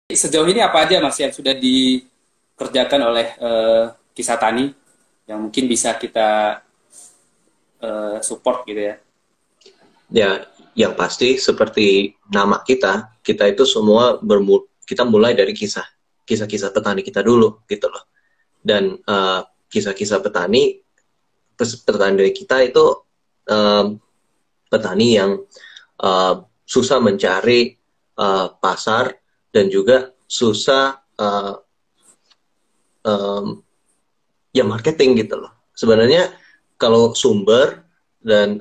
Sejauh ini apa aja Mas yang sudah dikerjakan oleh Kisah Tani yang mungkin bisa kita support gitu ya? Ya, yang pasti seperti nama kita, kita itu semua kita mulai dari kisah-kisah petani kita dulu gitu loh. Dan kisah-kisah petani dari kita itu um, petani yang susah mencari pasar dan juga susah um, ya marketing gitu loh. Sebenarnya kalau sumber dan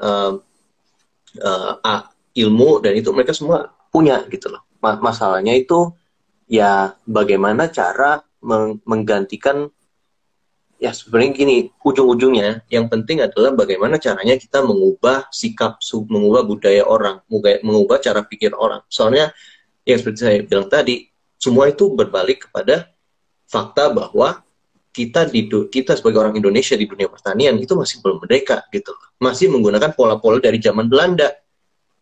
ilmu dan itu mereka semua punya gitu loh. Masalahnya itu ya bagaimana cara menggantikan, ya sebenarnya gini, ujung-ujungnya yang penting adalah bagaimana caranya kita mengubah sikap, mengubah budaya orang, mengubah cara pikir orang. Soalnya yang seperti saya bilang tadi, semua itu berbalik kepada fakta bahwa kita sebagai orang Indonesia di dunia pertanian itu masih belum merdeka gitu loh. Masih menggunakan pola-pola dari zaman Belanda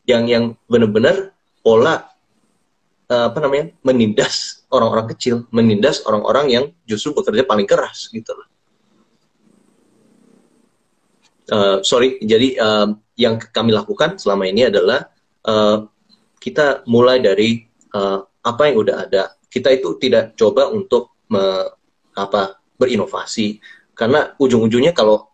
yang benar-benar pola menindas orang-orang kecil, menindas orang-orang yang justru bekerja paling keras gitu loh. Sorry, jadi yang kami lakukan selama ini adalah uh, kita mulai dari apa yang udah ada. Kita itu tidak coba untuk berinovasi, karena ujung-ujungnya kalau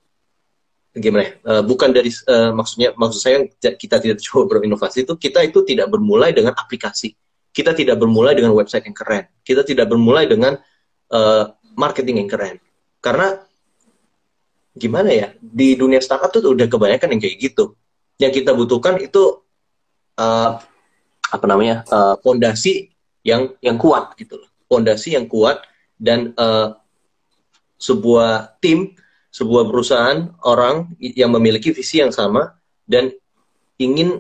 gimana ya, bukan dari maksud saya kita tidak coba berinovasi itu, kita itu tidak bermulai dengan aplikasi, kita tidak bermulai dengan website yang keren, kita tidak bermulai dengan uh, marketing yang keren, karena gimana ya, di dunia startup tuh udah kebanyakan yang kayak gitu. Yang kita butuhkan itu uh, pondasi yang kuat gitu loh, pondasi yang kuat dan sebuah tim, sebuah perusahaan, orang yang memiliki visi yang sama dan ingin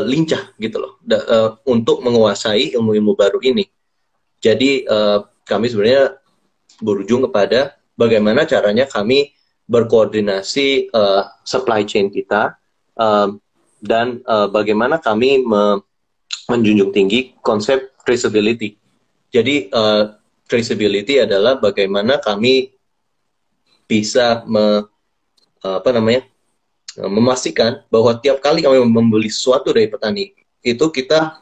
lincah gitu loh, untuk menguasai ilmu-ilmu baru ini. Jadi kami sebenarnya berujung kepada bagaimana caranya kami berkoordinasi supply chain kita, dan bagaimana kami menjunjung tinggi konsep traceability. Jadi traceability adalah bagaimana kami bisa memastikan bahwa tiap kali kami membeli sesuatu dari petani itu kita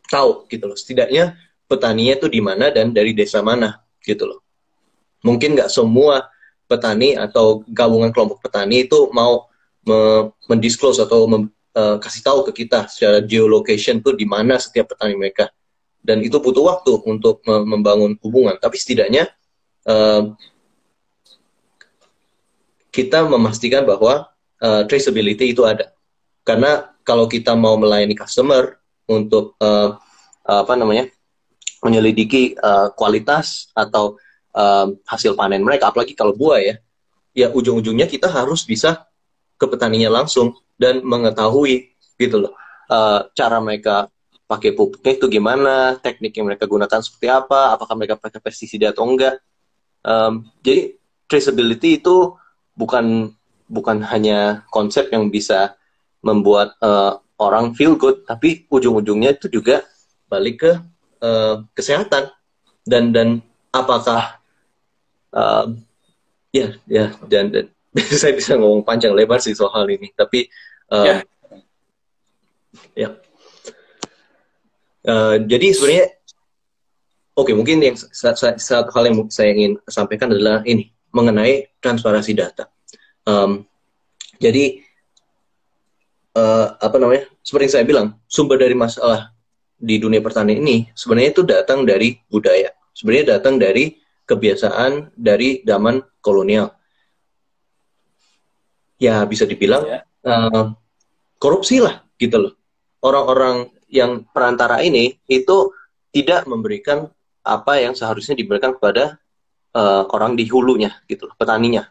tahu gitu loh, setidaknya petaninya itu di mana dan dari desa mana gitu loh. Mungkin nggak semua petani atau gabungan kelompok petani itu mau mendisclose atau kasih tahu ke kita secara geolocation tuh di mana setiap petani mereka, dan itu butuh waktu untuk membangun hubungan, tapi setidaknya uh, kita memastikan bahwa traceability itu ada. Karena kalau kita mau melayani customer untuk menyelidiki kualitas atau hasil panen mereka, apalagi kalau buah ya, ya ujung-ujungnya kita harus bisa ke petaninya langsung dan mengetahui gitu loh, cara mereka pakai pupuknya itu gimana, teknik yang mereka gunakan seperti apa, apakah mereka pakai pestisida atau enggak. Jadi traceability itu bukan bukan hanya konsep yang bisa membuat orang feel good, tapi ujung-ujungnya itu juga balik ke kesehatan dan apakah uh, dan saya bisa ngomong panjang lebar sih soal ini, tapi um, Ya, ya jadi sebenarnya oke, mungkin yang satu hal yang saya ingin sampaikan adalah ini mengenai transparansi data. Um, jadi seperti yang saya bilang, sumber dari masalah di dunia pertanian ini sebenarnya itu datang dari budaya, sebenarnya datang dari kebiasaan dari zaman kolonial. Ya bisa dibilang ya. uh, korupsi lah gitu loh. Orang-orang yang perantara ini itu tidak memberikan apa yang seharusnya diberikan kepada orang di hulunya gitu loh, petaninya.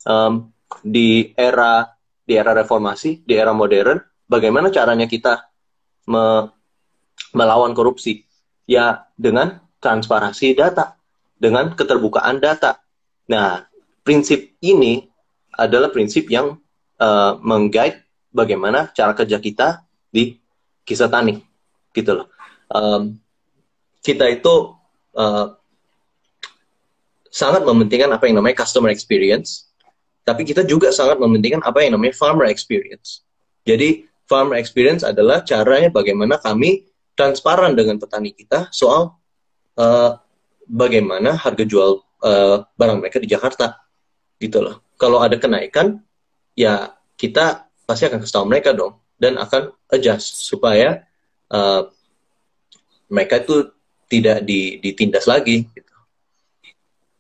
Um, di era reformasi, di era modern, bagaimana caranya kita melawan korupsi? Ya dengan transparansi data, dengan keterbukaan data. Nah, prinsip ini adalah prinsip yang mengguide bagaimana cara kerja kita di Kisah Tani, gitu loh. Um, kita itu uh, sangat mementingkan apa yang namanya customer experience, tapi kita juga sangat mementingkan apa yang namanya farmer experience. Jadi farmer experience adalah caranya bagaimana kami transparan dengan petani kita soal bagaimana harga jual barang mereka di Jakarta, gitu loh. Kalau ada kenaikan, ya kita pasti akan kasih tahu mereka dong, dan akan adjust supaya mereka itu tidak ditindas lagi. Gitu.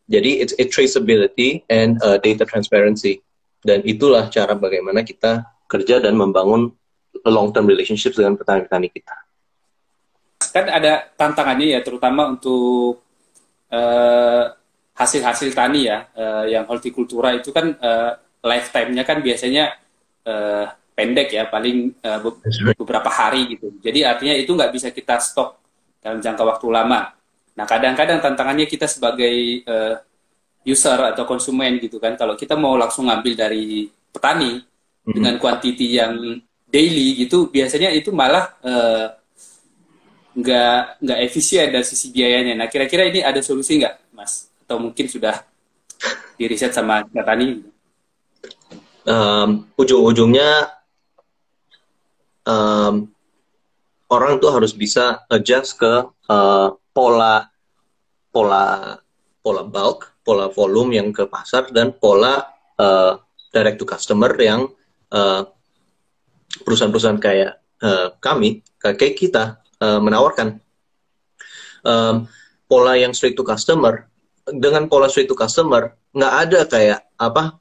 Jadi it's a traceability and data transparency, dan itulah cara bagaimana kita kerja dan membangun long term relationships dengan petani-petani kita. Kan ada tantangannya ya, terutama untuk hasil-hasil tani ya, yang hortikultura itu kan lifetime-nya kan biasanya pendek ya, paling beberapa hari gitu. Jadi artinya itu nggak bisa kita stok dalam jangka waktu lama. Nah kadang-kadang tantangannya kita sebagai user atau konsumen gitu kan, kalau kita mau langsung ngambil dari petani dengan kuantiti yang daily gitu, biasanya itu malah nggak efisien dari sisi biayanya. Nah, kira-kira ini ada solusi nggak, Mas? Atau mungkin sudah diriset sama petani? Ujung-ujungnya orang tuh harus bisa adjust ke pola bulk, pola volume yang ke pasar, dan pola direct to customer yang perusahaan-perusahaan kayak kami, kayak kita menawarkan. Pola yang straight to customer, dengan pola straight to customer nggak ada kayak apa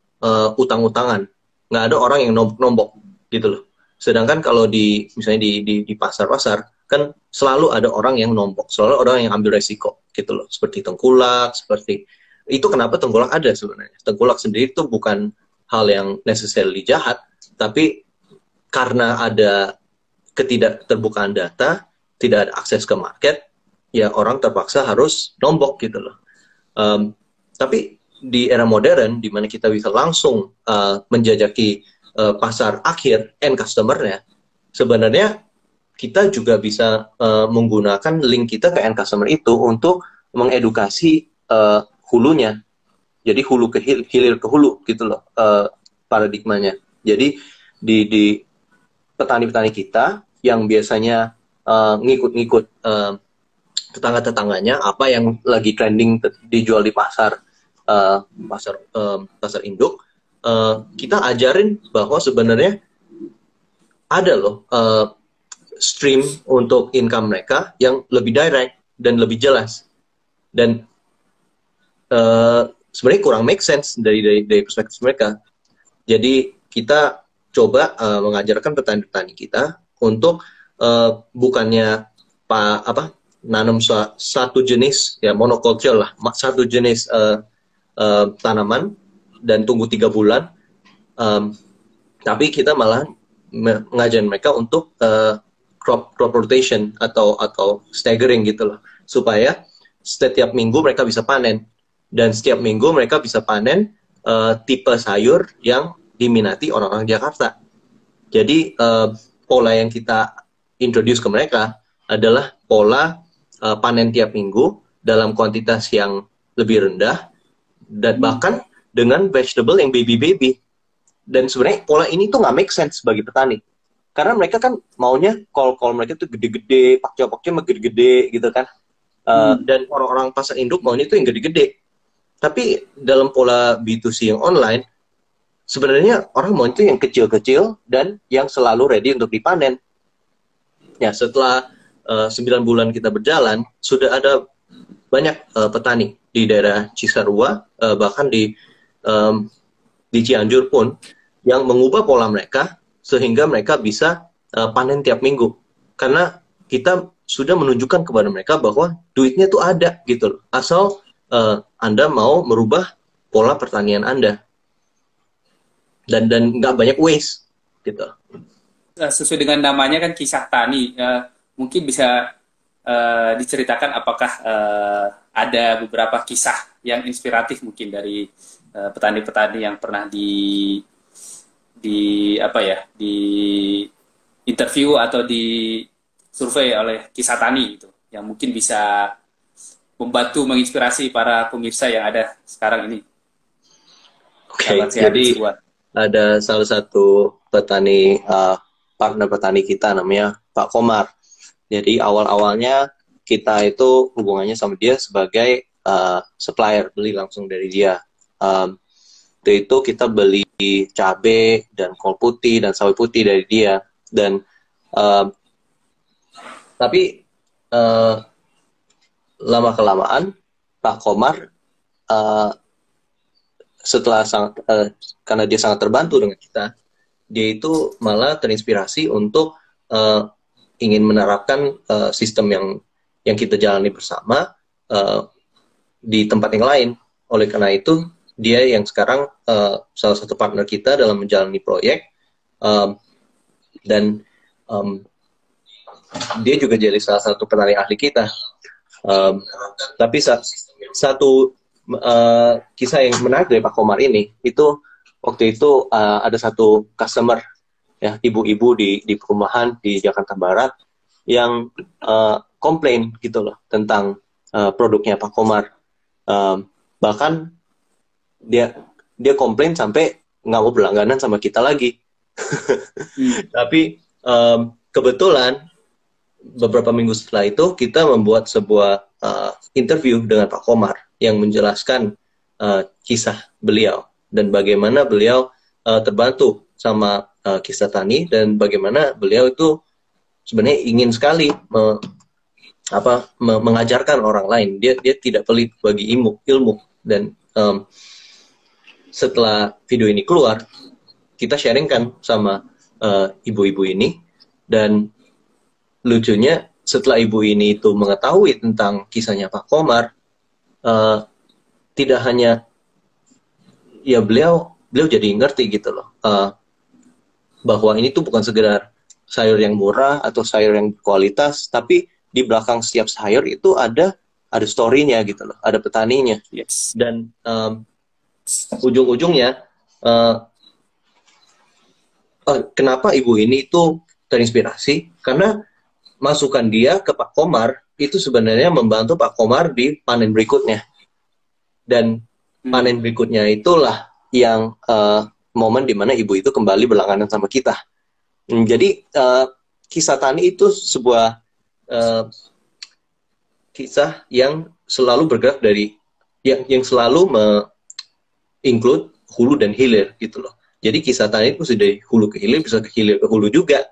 utang-utangan, nggak ada orang yang nombok gitu loh. Sedangkan kalau misalnya di pasar-pasar kan selalu ada orang yang nombok, selalu orang yang ambil resiko gitu loh, seperti tengkulak, seperti itu. Kenapa tengkulak ada sebenarnya? Tengkulak sendiri itu bukan hal yang necessarily jahat, tapi karena ada ketidakterbukaan data, tidak ada akses ke market, ya orang terpaksa harus nombok gitu loh. Tapi di era modern, di mana kita bisa langsung menjajaki pasar akhir, end customer-nya, sebenarnya kita juga bisa menggunakan link kita ke end customer itu untuk mengedukasi hulunya. Jadi hulu ke hilir ke hulu gitu loh paradigmanya. Jadi di petani-petani kita yang biasanya ngikut-ngikut tetangga-tetangganya apa yang lagi trending dijual di pasar induk, kita ajarin bahwa sebenarnya ada loh stream untuk income mereka yang lebih direct dan lebih jelas, dan sebenarnya kurang make sense dari perspektif mereka. Jadi kita coba mengajarkan petani-petani kita untuk bukannya nanam satu jenis ya monoculture lah, satu jenis tanaman dan tunggu 3 bulan, tapi kita malah mengajarin mereka untuk crop rotation atau staggering gitu loh, supaya setiap minggu mereka bisa panen, dan setiap minggu mereka bisa panen tipe sayur yang diminati orang-orang Jakarta. Jadi pola yang kita introduce ke mereka adalah pola panen tiap minggu dalam kuantitas yang lebih rendah, dan bahkan dengan vegetable yang baby-baby. Dan sebenarnya pola ini tuh nggak make sense bagi petani, karena mereka kan maunya kol mereka tuh gede-gede, pakcoy-pakcoy gede-gede gitu kan. Dan orang-orang pasar induk maunya tuh yang gede-gede. Tapi dalam pola B2C yang online, sebenarnya orang mau itu yang kecil-kecil dan yang selalu ready untuk dipanen. Ya, setelah 9 bulan kita berjalan, sudah ada banyak petani di daerah Cisarua, bahkan di Cianjur pun, yang mengubah pola mereka sehingga mereka bisa panen tiap minggu. Karena kita sudah menunjukkan kepada mereka bahwa duitnya tuh ada gitu loh. Asal Anda mau merubah pola pertanian Anda. Dan nggak banyak waste gitu. Sesuai dengan namanya kan kisah tani, mungkin bisa diceritakan apakah ada beberapa kisah yang inspiratif mungkin dari petani-petani yang pernah di interview atau di survei oleh Kisah Tani itu, yang mungkin bisa membantu menginspirasi para pemirsa yang ada sekarang ini. Oke, jadi ada salah satu petani, partner petani kita namanya Pak Komar. Jadi awal-awalnya kita itu hubungannya sama dia sebagai supplier, beli langsung dari dia. Waktu itu kita beli cabai dan kol putih dan sawi putih dari dia. Dan tapi lama-kelamaan Pak Komar setelah karena dia sangat terbantu dengan kita, dia itu malah terinspirasi untuk ingin menerapkan sistem yang kita jalani bersama di tempat yang lain. Oleh karena itu, dia yang sekarang salah satu partner kita dalam menjalani proyek, dan dia juga jadi salah satu petani ahli kita. Tapi satu kisah yang menarik dari Pak Komar ini, itu waktu itu ada satu customer, ya, ibu-ibu di perumahan di Jakarta Barat yang komplain gitu loh tentang produknya Pak Komar. Bahkan dia komplain sampai nggak mau berlangganan sama kita lagi. Tapi kebetulan beberapa minggu setelah itu kita membuat sebuah interview dengan Pak Komar yang menjelaskan kisah beliau dan bagaimana beliau terbantu sama kisah tani, dan bagaimana beliau itu sebenarnya ingin sekali mengajarkan orang lain. Dia tidak pelit bagi ilmu. Dan setelah video ini keluar, kita sharingkan sama ibu-ibu ini, dan lucunya setelah ibu ini itu mengetahui tentang kisahnya Pak Komar, tidak hanya ya beliau jadi ngerti gitu loh, bahwa ini tuh bukan sekedar sayur yang murah atau sayur yang berkualitas, tapi di belakang setiap sayur itu ada story-nya gitu loh, ada petaninya. Yes. Dan ujung-ujungnya kenapa ibu ini itu terinspirasi, karena masukan dia ke Pak Komar itu sebenarnya membantu Pak Komar di panen berikutnya. Dan panen berikutnya itulah yang momen dimana ibu itu kembali berlangganan sama kita. Jadi kisah tani itu sebuah kisah yang selalu bergerak dari yang selalu include hulu dan hilir gitu loh. Jadi kisah tani itu dari hulu ke hilir, bisa ke hilir ke hulu juga.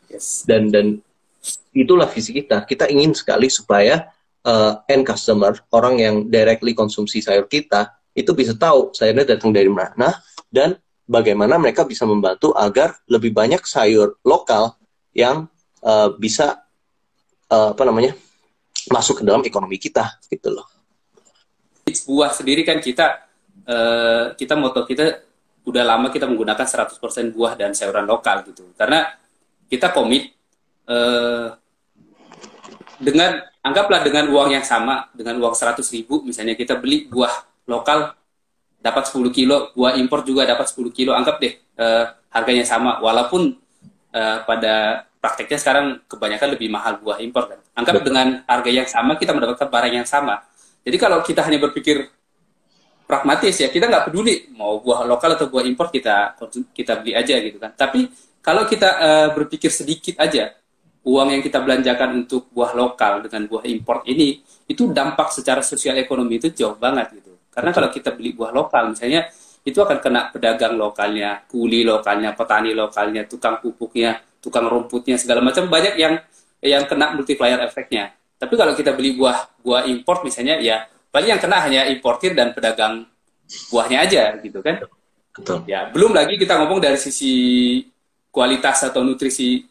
Yes. Dan itulah visi kita. Kita ingin sekali supaya end customer, orang yang directly konsumsi sayur kita, itu bisa tahu sayurnya datang dari mana, dan bagaimana mereka bisa membantu agar lebih banyak sayur lokal yang bisa masuk ke dalam ekonomi kita gitu loh. Buah sendiri kan kita moto kita udah lama kita menggunakan 100% buah dan sayuran lokal gitu. Karena kita komit anggaplah dengan uang yang sama, dengan uang 100.000 misalnya, kita beli buah lokal dapat 10 kilo, buah impor juga dapat 10 kilo, anggap deh harganya sama, walaupun pada prakteknya sekarang kebanyakan lebih mahal buah impor kan. Anggap dengan harga yang sama kita mendapatkan barang yang sama. Jadi kalau kita hanya berpikir pragmatis ya, kita nggak peduli mau buah lokal atau buah impor, kita beli aja gitu kan. Tapi kalau kita berpikir sedikit aja, uang yang kita belanjakan untuk buah lokal dengan buah impor ini, itu dampak secara sosial ekonomi itu jauh banget gitu. Karena kalau kita beli buah lokal misalnya, itu akan kena pedagang lokalnya, kuli lokalnya, petani lokalnya, tukang pupuknya, tukang rumputnya, segala macam, banyak yang kena multiplier efeknya. Tapi kalau kita beli buah impor misalnya, ya paling yang kena hanya importir dan pedagang buahnya aja gitu kan. Betul. Ya, belum lagi kita ngomong dari sisi kualitas atau nutrisi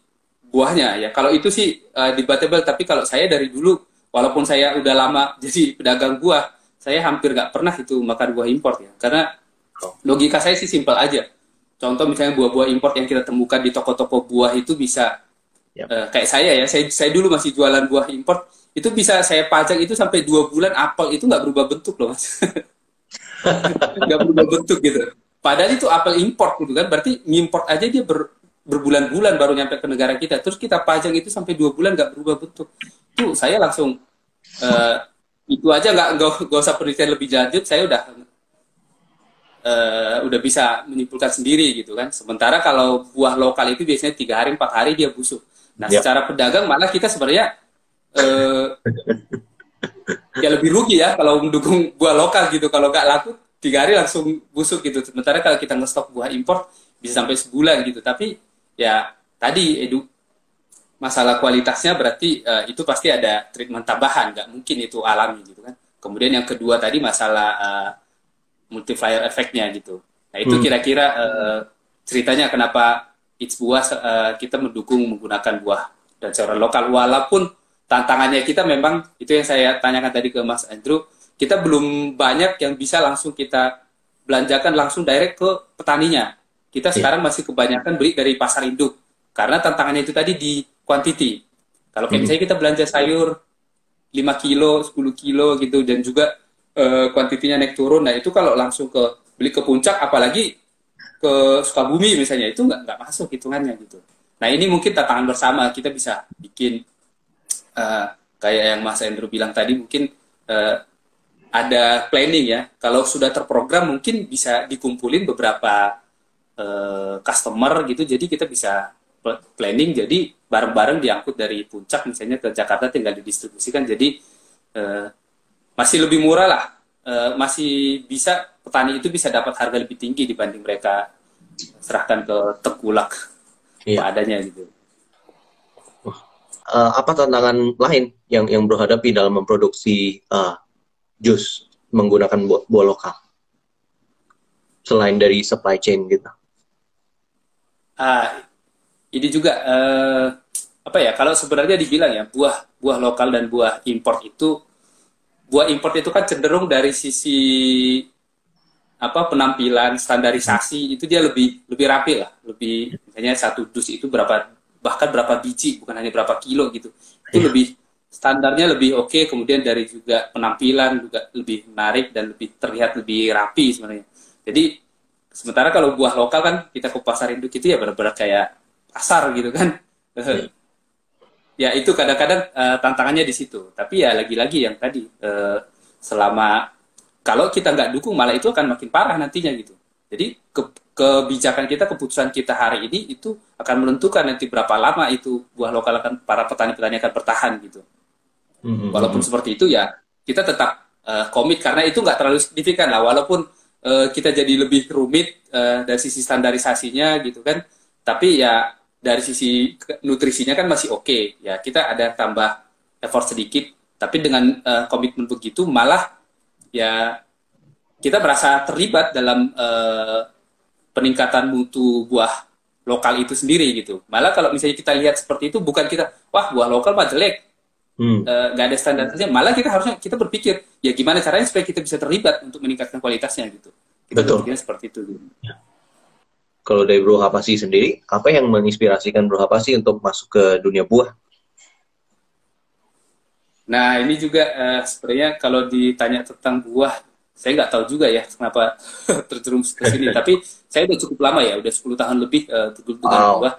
buahnya ya. Kalau itu sih debatable, tapi kalau saya dari dulu, walaupun saya udah lama jadi pedagang buah, saya hampir nggak pernah itu makan buah impor ya. Karena logika saya sih simpel aja. Contoh misalnya buah-buah impor yang kita temukan di toko-toko buah itu bisa kayak saya dulu masih jualan buah impor, itu bisa saya pajang itu sampai 2 bulan, apel itu nggak berubah bentuk loh mas. Nggak berubah bentuk gitu. Padahal itu apel impor gitu kan, berarti ngimport aja dia berbulan-bulan baru nyampe ke negara kita, terus kita pajang itu sampai 2 bulan nggak berubah bentuk. itu saya langsung itu aja nggak usah penelitian lebih lanjut, saya udah bisa menyimpulkan sendiri gitu kan. Sementara kalau buah lokal itu biasanya 3 hari 4 hari dia busuk. Nah, Ya. secara pedagang malah kita sebenarnya eh, ya lebih rugi ya kalau mendukung buah lokal gitu. Kalau nggak laku 3 hari langsung busuk gitu. Sementara kalau kita ngestok buah impor bisa sampai sebulan gitu. Tapi ya tadi masalah kualitasnya berarti itu pasti ada treatment tambahan, nggak mungkin itu alami gitu kan. Kemudian yang kedua tadi masalah multiplier efeknya gitu. Nah itu kira-kira ceritanya kenapa It's Buah kita mendukung menggunakan buah dan sayuran lokal, walaupun tantangannya kita memang itu yang saya tanyakan tadi ke Mas Andrew, kita belum banyak yang bisa langsung kita belanjakan langsung direct ke petaninya. Kita sekarang masih kebanyakan beli dari pasar induk karena tantangannya itu tadi di quantity. Kalau kayak misalnya kita belanja sayur 5 kilo, 10 kilo gitu, dan juga kuantitinya naik turun. Nah itu kalau langsung beli ke puncak, apalagi ke Sukabumi misalnya, itu nggak masuk hitungannya gitu. Nah ini mungkin tantangan bersama, kita bisa bikin kayak yang Mas Andrew bilang tadi, mungkin ada planning ya. Kalau sudah terprogram mungkin bisa dikumpulin beberapa customer gitu, jadi kita bisa planning, jadi bareng-bareng diangkut dari puncak misalnya ke Jakarta, tinggal didistribusikan, jadi masih lebih murah lah, masih bisa, petani itu bisa dapat harga lebih tinggi dibanding mereka serahkan ke tengkulak adanya gitu. Apa tantangan lain yang bro hadapi dalam memproduksi jus menggunakan buah lokal selain dari supply chain gitu? Ini juga apa ya, kalau sebenarnya dibilang ya buah lokal dan buah import itu, buah import itu kan cenderung dari sisi apa, penampilan, standarisasi itu dia lebih rapi lah, lebih, misalnya satu dus itu bahkan berapa biji, bukan hanya berapa kilo gitu, itu lebih standarnya lebih oke. Kemudian dari juga penampilan juga lebih menarik dan lebih terlihat lebih rapi sebenarnya. Jadi sementara kalau buah lokal kan kita ke pasar induk itu ya benar-benar kayak pasar gitu kan. Ya itu kadang-kadang tantangannya di situ. Tapi ya lagi-lagi yang tadi, selama kalau kita nggak dukung malah itu akan makin parah nantinya gitu. Jadi kebijakan kita, keputusan kita hari ini itu akan menentukan nanti berapa lama itu buah lokal akan, para petani-petani akan bertahan gitu. Walaupun seperti itu ya kita tetap komit, karena itu nggak terlalu signifikan lah, walaupun kita jadi lebih rumit dari sisi standarisasinya gitu kan, tapi ya dari sisi nutrisinya kan masih oke. Ya kita ada tambah effort sedikit, tapi dengan komitmen begitu malah ya kita merasa terlibat dalam peningkatan mutu buah lokal itu sendiri gitu. Malah kalau misalnya kita lihat seperti itu, bukan kita, wah buah lokal mah jelek, nggak ada standarisasinya, malah kita berpikir ya gimana caranya supaya kita bisa terlibat untuk meningkatkan kualitasnya gitu. Kita berpikirnya seperti itu gitu. Kalau dari Bro Hapasi sendiri, apa yang menginspirasikan Bro Hapasi untuk masuk ke dunia buah? Nah ini juga sebenarnya kalau ditanya tentang buah, saya nggak tahu juga ya kenapa terjerumus ke sini. Tapi saya udah cukup lama ya, udah 10 tahun lebih dengan buah.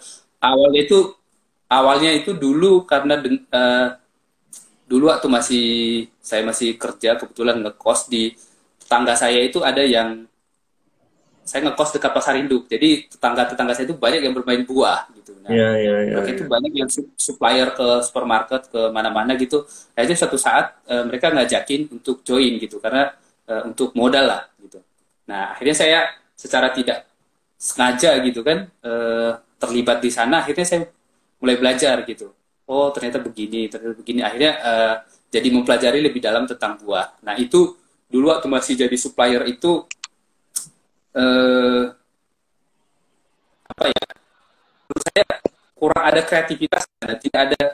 Awalnya itu dulu karena dulu waktu saya masih kerja, kebetulan ngekos, di tetangga saya itu ada yang, saya ngekos dekat pasar induk, jadi tetangga saya itu banyak yang bermain buah gitu. Nah, mereka itu banyak yang supplier ke supermarket, ke mana-mana gitu. Akhirnya suatu saat mereka ngajakin untuk join gitu, karena untuk modal lah gitu. Nah akhirnya saya secara tidak sengaja gitu kan terlibat di sana. Akhirnya saya mulai belajar gitu. Oh ternyata begini, akhirnya jadi mempelajari lebih dalam tentang buah. Nah itu dulu waktu masih jadi supplier itu apa ya, menurut saya kurang ada kreativitas dan tidak ada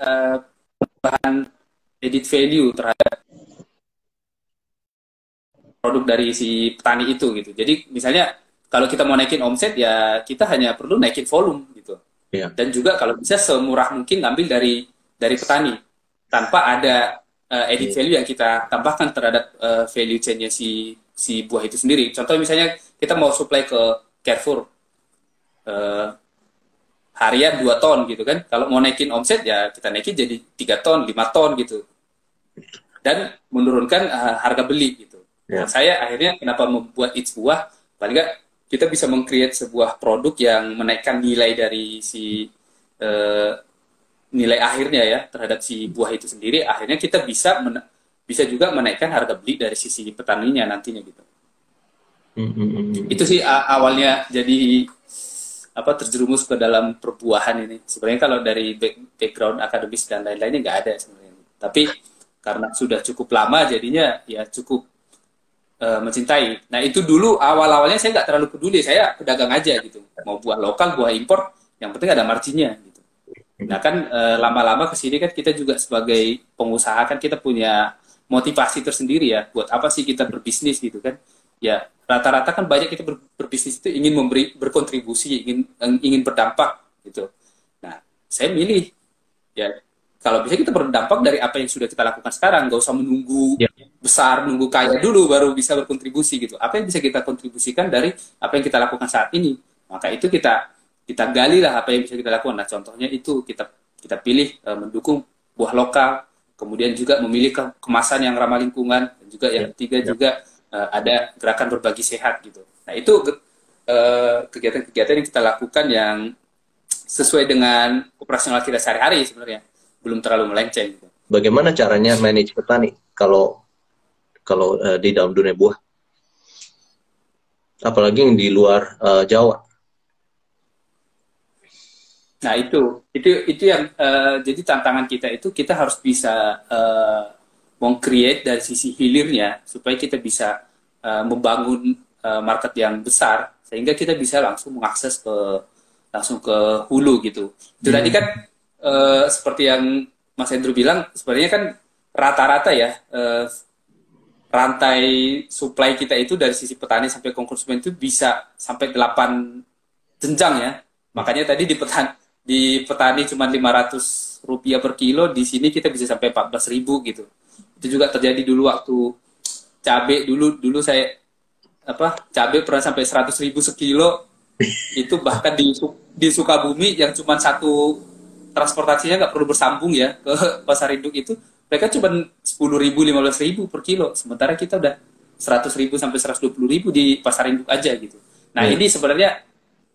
bahan edit value terhadap produk dari si petani itu gitu. Jadi misalnya kalau kita mau naikin omset ya kita hanya perlu naikin volume gitu. Dan juga kalau bisa semurah mungkin ngambil dari petani tanpa ada edit value yang kita tambahkan terhadap value chain-nya si buah itu sendiri. Contoh misalnya kita mau supply ke Carrefour, harian 2 ton gitu kan. Kalau mau naikin omset ya kita naikin jadi 3 ton, 5 ton gitu. Dan menurunkan harga beli gitu. Nah, saya akhirnya kenapa membuat It's Buah, paling nggak kita bisa meng-create sebuah produk yang menaikkan nilai dari si nilai akhirnya ya terhadap si buah itu sendiri. Akhirnya kita bisa juga menaikkan harga beli dari sisi petaninya nantinya gitu. Itu sih awalnya jadi terjerumus ke dalam perbuahan ini. Sebenarnya kalau dari background akademis dan lain-lainnya nggak ada sebenarnya. Tapi karena sudah cukup lama jadinya ya cukup mencintai. Nah itu dulu awal-awalnya saya nggak terlalu peduli, saya pedagang aja gitu. Mau buah lokal, buah impor, yang penting ada marginnya gitu. Nah kan lama-lama kesini kan kita juga sebagai pengusaha kan kita punya motivasi tersendiri ya. Buat apa sih kita berbisnis gitu kan? Ya rata-rata kan banyak kita berbisnis itu ingin berkontribusi, ingin berdampak gitu. Nah saya milih ya kalau bisa kita berdampak dari apa yang sudah kita lakukan sekarang, nggak usah menunggu besar, menunggu kaya dulu baru bisa berkontribusi gitu. Apa yang bisa kita kontribusikan dari apa yang kita lakukan saat ini? Maka itu kita gali lah apa yang bisa kita lakukan. Nah contohnya itu kita pilih mendukung buah lokal, kemudian juga memilih kemasan yang ramah lingkungan, dan juga yang ketiga juga ada gerakan berbagi sehat gitu. Nah itu kegiatan-kegiatan yang kita lakukan yang sesuai dengan operasional kita sehari-hari sebenarnya, belum terlalu melenceng. Gitu. Bagaimana caranya manage petani kalau di dalam dunia buah, apalagi yang di luar Jawa? Nah itu yang jadi tantangan kita itu kita harus bisa meng-create dari sisi hilirnya supaya kita bisa membangun market yang besar sehingga kita bisa langsung mengakses langsung ke hulu gitu. Itu tadi kan seperti yang Mas Andrew bilang sebenarnya kan rata-rata ya rantai supply kita itu dari sisi petani sampai konsumen itu bisa sampai 8 jenjang ya. Makanya tadi di petani cuma Rp500 per kilo, di sini kita bisa sampai 14.000 gitu. Itu juga terjadi dulu waktu cabai dulu saya cabai pernah sampai 100.000 sekilo. Itu bahkan di Sukabumi yang cuma satu transportasinya nggak perlu bersambung ya ke pasar induk itu, mereka cuma 10.000 15.000 per kilo, sementara kita udah 100.000 sampai 120.000 di pasar induk aja gitu. Nah ini sebenarnya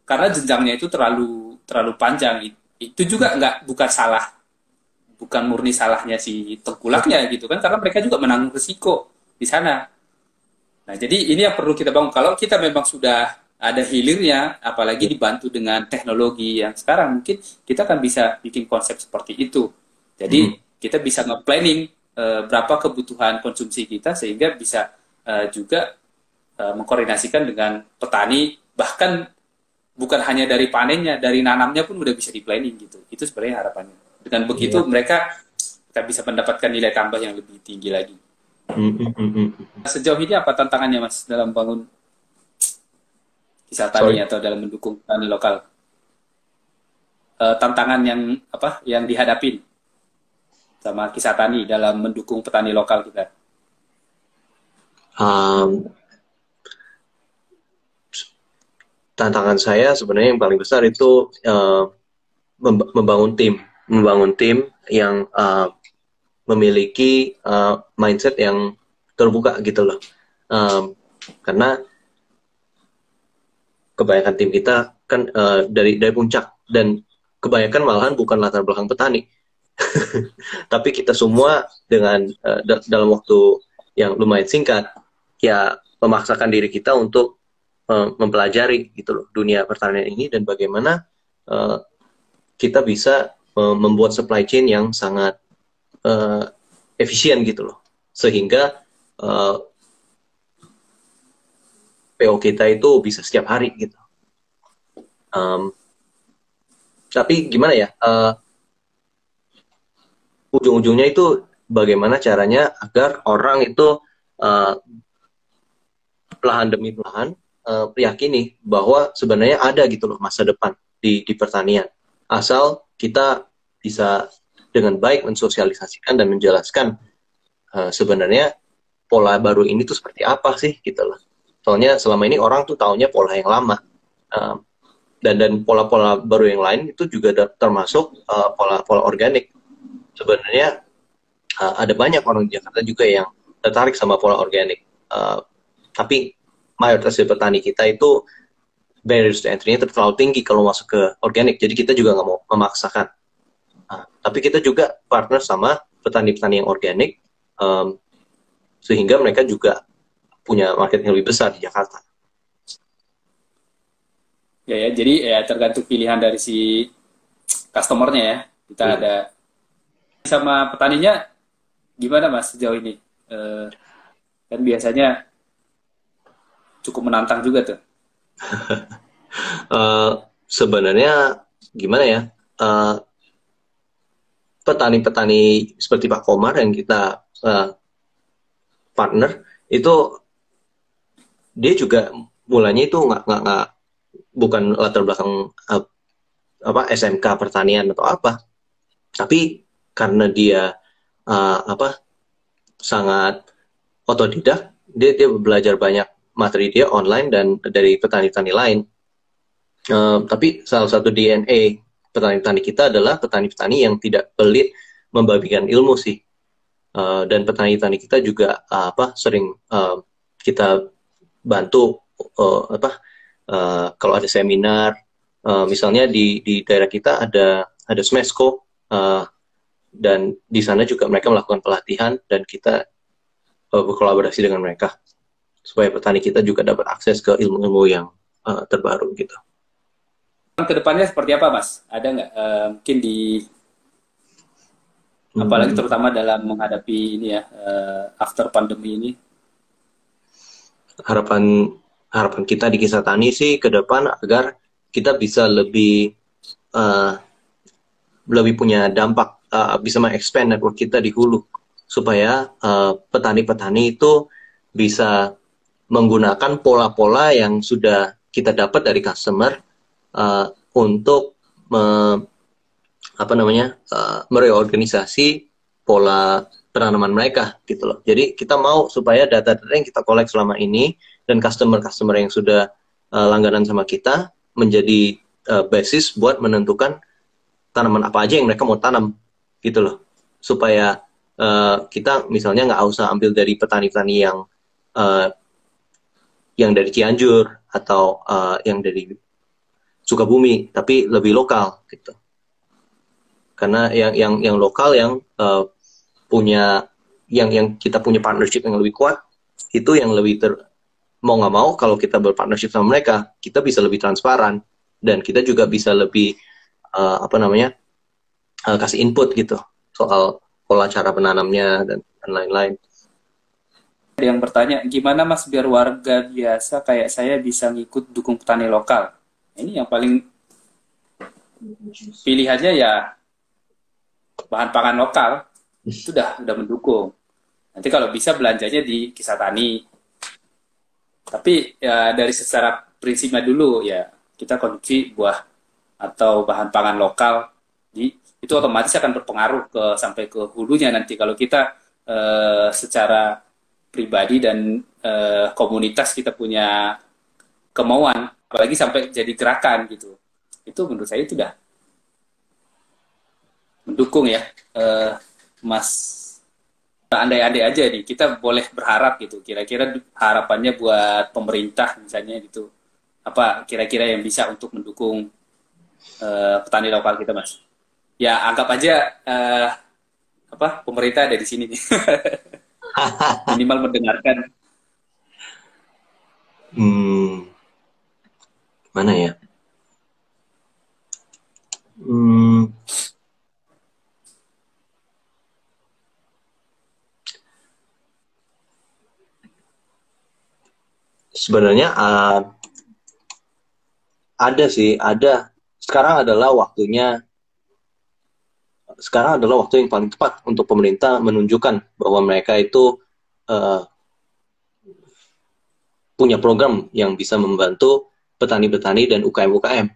karena jenjangnya itu terlalu panjang. Itu juga bukan murni salahnya si tengkulaknya gitu kan, karena mereka juga menanggung risiko di sana. Nah jadi ini yang perlu kita bangun. Kalau kita memang sudah ada hilirnya, apalagi dibantu dengan teknologi yang sekarang, mungkin kita akan bisa bikin konsep seperti itu. Jadi kita bisa nge-planning berapa kebutuhan konsumsi kita sehingga bisa juga mengkoordinasikan dengan petani, bahkan bukan hanya dari panennya, dari nanamnya pun udah bisa di-planning gitu. Itu sebenarnya harapannya. Dengan begitu mereka bisa mendapatkan nilai tambah yang lebih tinggi lagi. Sejauh ini apa tantangannya Mas dalam bangun kisah tani atau dalam mendukung tani lokal? Tantangan yang dihadapin sama kisah tani dalam mendukung petani lokal kita? Tantangan saya sebenarnya yang paling besar itu membangun tim yang memiliki mindset yang terbuka gitu loh. Karena kebanyakan tim kita kan dari puncak, dan kebanyakan malahan bukan latar belakang petani. Tapi kita semua dengan dalam waktu yang lumayan singkat ya memaksakan diri kita untuk mempelajari gitu loh dunia pertanian ini, dan bagaimana kita bisa membuat supply chain yang sangat efisien gitu loh, sehingga PO kita itu bisa setiap hari gitu. Tapi gimana ya, ujung-ujungnya itu bagaimana caranya agar orang itu perlahan demi perlahan meyakini bahwa sebenarnya ada gitu loh masa depan di pertanian, asal kita bisa dengan baik mensosialisasikan dan menjelaskan sebenarnya pola baru ini tuh seperti apa sih gitu loh. Soalnya selama ini orang tuh taunya pola yang lama. dan pola-pola baru yang lain itu juga termasuk pola-pola organik. Sebenarnya ada banyak orang di Jakarta juga yang tertarik sama pola organik. Tapi mayoritas dari petani kita itu barriers to entry-nya terlalu tinggi kalau masuk ke organik. Jadi kita juga nggak mau memaksakan. Tapi kita juga partner sama petani-petani yang organik, sehingga mereka juga punya market yang lebih besar di Jakarta. Ya, jadi ya tergantung pilihan dari si customernya ya. Kita ada sama petaninya gimana Mas sejauh ini? Kan biasanya cukup menantang juga tuh. Sebenarnya gimana ya? Petani-petani seperti Pak Komar yang kita partner itu dia juga mulanya itu nggak bukan latar belakang SMK pertanian atau apa, tapi karena dia sangat otodidak, dia belajar banyak materi dia online dan dari petani-petani lain. Tapi salah satu DNA petani-petani kita adalah petani-petani yang tidak pelit membagikan ilmu sih. Dan petani-petani kita juga sering kita bantu kalau ada seminar, misalnya di daerah kita ada Smesco, dan di sana juga mereka melakukan pelatihan dan kita berkolaborasi dengan mereka supaya petani kita juga dapat akses ke ilmu-ilmu yang terbaru gitu. Kedepannya seperti apa Mas? Ada nggak mungkin di apalagi terutama dalam menghadapi ini ya after pandemi ini? Harapan kita di Kisah Tani sih ke depan agar kita bisa lebih punya dampak, bisa mengexpand network kita di hulu supaya petani-petani itu bisa menggunakan pola-pola yang sudah kita dapat dari customer untuk mereorganisasi pola penanaman mereka gitu loh. Jadi kita mau supaya data-data yang kita collect selama ini dan customer-customer yang sudah langganan sama kita menjadi basis buat menentukan tanaman apa aja yang mereka mau tanam gitu loh. Supaya kita misalnya nggak usah ambil dari petani-petani yang dari Cianjur atau yang dari Sukabumi, tapi lebih lokal gitu. Karena yang lokal yang punya yang kita punya partnership yang lebih kuat itu yang lebih mau nggak mau kalau kita berpartnership sama mereka kita bisa lebih transparan dan kita juga bisa lebih kasih input gitu soal pola cara menanamnya dan lain-lain. Ada yang bertanya gimana Mas biar warga biasa kayak saya bisa ngikut dukung petani lokal? Ini yang paling pilihannya ya bahan pangan lokal. Itu udah mendukung. Nanti kalau bisa belanjanya di Kisah Tani. Tapi ya dari secara prinsipnya dulu ya kita konsumsi buah atau bahan pangan lokal itu otomatis akan berpengaruh sampai ke hulunya nanti kalau kita secara pribadi dan komunitas kita punya kemauan apalagi sampai jadi gerakan gitu. Itu menurut saya itu udah mendukung ya. Mas andai-andai aja nih kita boleh berharap gitu kira-kira harapannya buat pemerintah misalnya gitu apa kira-kira yang bisa untuk mendukung petani lokal kita Mas ya anggap aja pemerintah ada di sini nih minimal mendengarkan mana ya sebenarnya ada sekarang adalah waktu yang paling tepat untuk pemerintah menunjukkan bahwa mereka itu punya program yang bisa membantu petani-petani dan UKM-UKM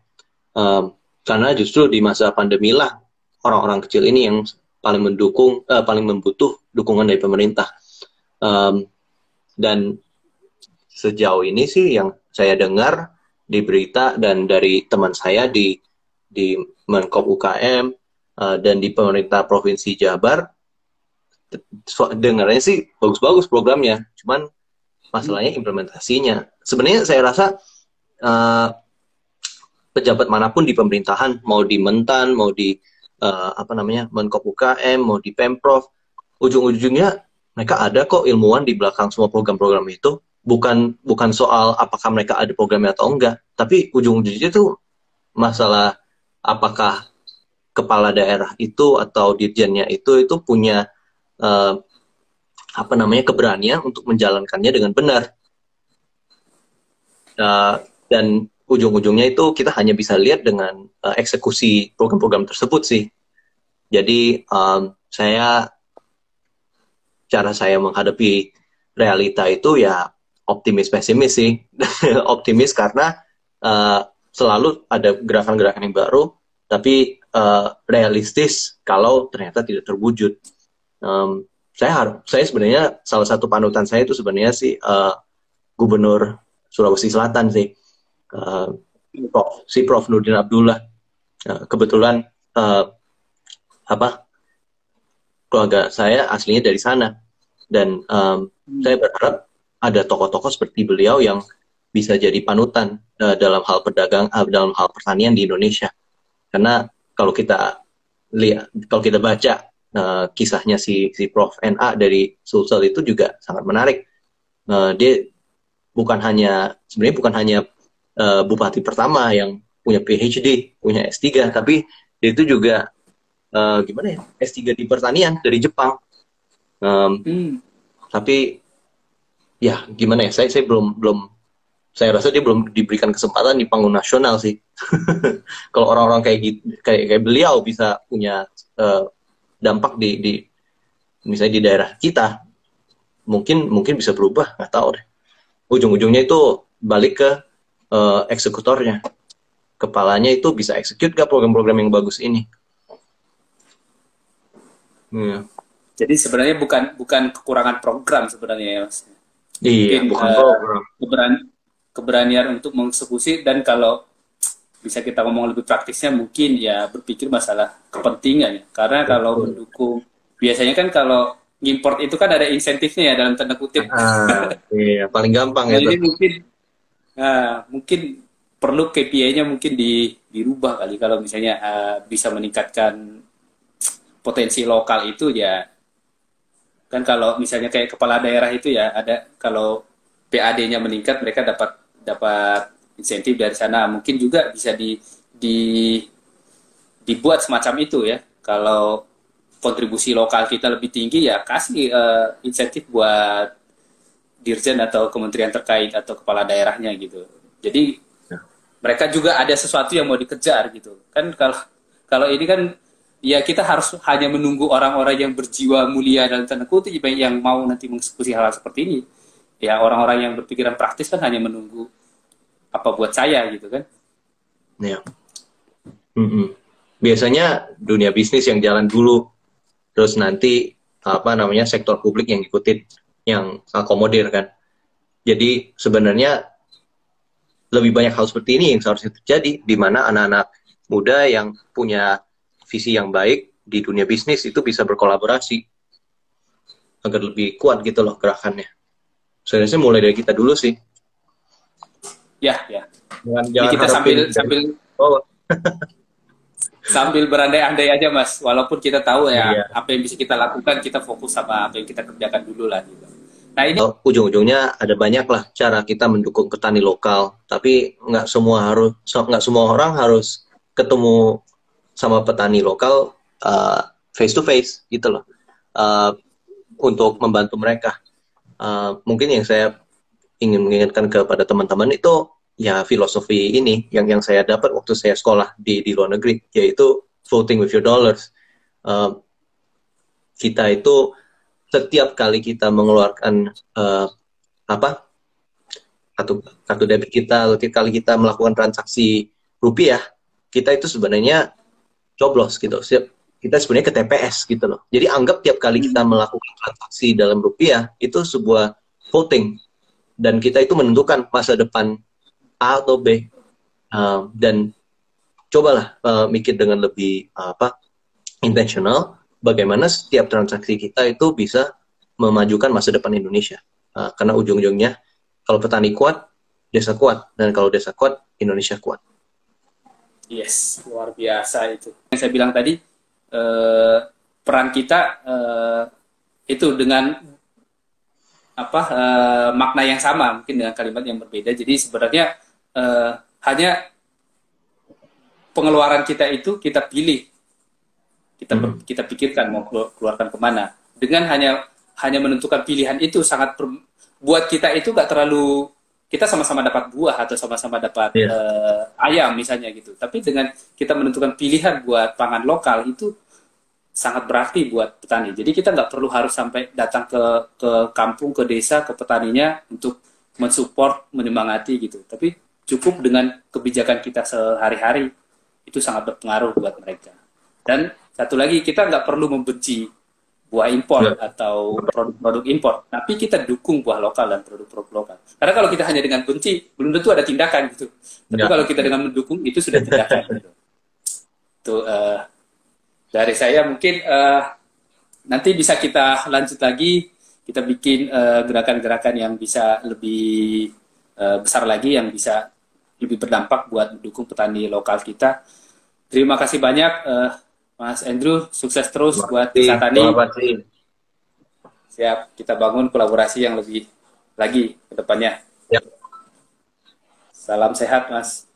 karena justru di masa pandemi lah orang-orang kecil ini yang paling membutuh dukungan dari pemerintah dan sejauh ini sih yang saya dengar di berita dan dari teman saya di Menkop UKM dan di pemerintah Provinsi Jabar, dengarnya sih bagus-bagus programnya, cuman masalahnya implementasinya. Sebenarnya saya rasa pejabat manapun di pemerintahan, mau di Mentan, mau di Menkop UKM, mau di Pemprov, ujung-ujungnya mereka ada kok ilmuwan di belakang semua program-program itu. Bukan soal apakah mereka ada programnya atau enggak, tapi ujung-ujungnya itu masalah apakah kepala daerah itu atau dirjennya itu punya keberanian untuk menjalankannya dengan benar. Dan ujung-ujungnya itu kita hanya bisa lihat dengan eksekusi program-program tersebut sih. Jadi cara saya menghadapi realita itu ya optimis pesimis sih. Optimis karena selalu ada gerakan-gerakan yang baru, tapi realistis kalau ternyata tidak terwujud. Saya sebenarnya salah satu panutan saya itu sebenarnya sih Gubernur Sulawesi Selatan sih, Prof Nurdin Abdullah. Kebetulan keluarga saya aslinya dari sana, dan saya berharap ada tokoh-tokoh seperti beliau yang bisa jadi panutan dalam hal dalam hal pertanian di Indonesia. Karena kalau kita baca kisahnya si Prof NA dari Sulsel itu juga sangat menarik. Dia sebenarnya bukan hanya bupati pertama yang punya PhD, punya S3, tapi dia itu juga S3 di pertanian dari Jepang. Tapi ya gimana ya, saya rasa dia belum diberikan kesempatan di panggung nasional sih. Kalau orang-orang kayak beliau bisa punya dampak di misalnya di daerah kita, mungkin bisa berubah, nggak tahu deh. Ujung-ujungnya itu balik ke eksekutornya, kepalanya itu bisa execute gak program-program yang bagus ini. Jadi sebenarnya bukan kekurangan program sebenarnya ya, Mas. Iya, mungkin bukan program. keberanian untuk mengeksekusi, dan kalau bisa kita ngomong lebih praktisnya mungkin ya berpikir masalah kepentingan ya. Karena kalau mendukung, biasanya kan kalau ngimport itu kan ada insentifnya ya, dalam tanda kutip. Iya, paling gampang nah, itu. Ini mungkin perlu KPI-nya mungkin dirubah kali, kalau misalnya bisa meningkatkan potensi lokal itu ya. Kan kalau misalnya kayak kepala daerah itu ya ada, kalau PAD-nya meningkat mereka dapat insentif dari sana. Mungkin juga bisa dibuat semacam itu ya. Kalau kontribusi lokal kita lebih tinggi ya kasih insentif buat dirjen atau kementerian terkait atau kepala daerahnya gitu. Jadi mereka juga ada sesuatu yang mau dikejar gitu. Kan kalau ini kan ya kita harus hanya menunggu orang-orang yang berjiwa mulia dalam tanda kutip yang mau nanti mengeksekusi hal seperti ini. Ya orang-orang yang berpikiran praktis kan hanya menunggu apa buat saya gitu kan. Ya. Biasanya dunia bisnis yang jalan dulu, terus nanti sektor publik yang ikutin, yang akomodir kan. Jadi sebenarnya lebih banyak hal seperti ini yang seharusnya terjadi, di mana anak-anak muda yang punya visi yang baik di dunia bisnis itu bisa berkolaborasi agar lebih kuat gitu loh gerakannya. Sebenarnya mulai dari kita dulu sih. Ya. Jangan kita sambil berandai-andai aja Mas. Walaupun kita tahu ya apa yang bisa kita lakukan, kita fokus sama apa yang kita kerjakan dulu lah gitu. Nah ini ujung-ujungnya ada banyak lah cara kita mendukung petani lokal, tapi nggak semua orang harus ketemu sama petani lokal face to face gitu loh, untuk membantu mereka. Mungkin yang saya ingin mengingatkan kepada teman-teman itu ya filosofi ini yang saya dapat waktu saya sekolah di luar negeri, yaitu voting with your dollars. Kita itu setiap kali kita mengeluarkan kartu debit kita, setiap kali kita melakukan transaksi rupiah, kita itu sebenarnya coblos gitu. Kita sebenarnya ke TPS gitu loh. Jadi anggap tiap kali kita melakukan transaksi dalam rupiah itu sebuah voting, dan kita itu menentukan masa depan A atau B. Dan cobalah mikir dengan lebih intentional, bagaimana setiap transaksi kita itu bisa memajukan masa depan Indonesia. Karena ujung-ujungnya kalau petani kuat, desa kuat, dan kalau desa kuat, Indonesia kuat. Yes, luar biasa itu. Yang saya bilang tadi, peran kita itu dengan makna yang sama, mungkin dengan kalimat yang berbeda. Jadi sebenarnya hanya pengeluaran kita itu kita pilih, kita pikirkan mau keluarkan kemana. Dengan hanya menentukan pilihan itu sangat buat kita itu nggak terlalu, kita sama-sama dapat buah atau sama-sama dapat ayam misalnya gitu. Tapi dengan kita menentukan pilihan buat pangan lokal itu sangat berarti buat petani. Jadi kita nggak perlu harus sampai datang ke kampung, ke desa, ke petaninya untuk mensupport, menyemangati gitu. Tapi cukup dengan kebijakan kita sehari-hari itu sangat berpengaruh buat mereka. Dan satu lagi, kita nggak perlu membenci buah impor atau produk-produk impor, tapi kita dukung buah lokal dan produk-produk lokal. Karena kalau kita hanya dengan benci, belum tentu ada tindakan gitu. Tapi kalau kita dengan mendukung, itu sudah tindakan gitu. Itu dari saya mungkin nanti bisa kita lanjut lagi, kita bikin gerakan-gerakan yang bisa lebih besar lagi, yang bisa lebih berdampak buat mendukung petani lokal kita. Terima kasih banyak Mas Andrew, sukses terus buat Desa Tani. Siap, kita bangun kolaborasi yang lebih lagi ke depannya. Ya. Salam sehat, Mas.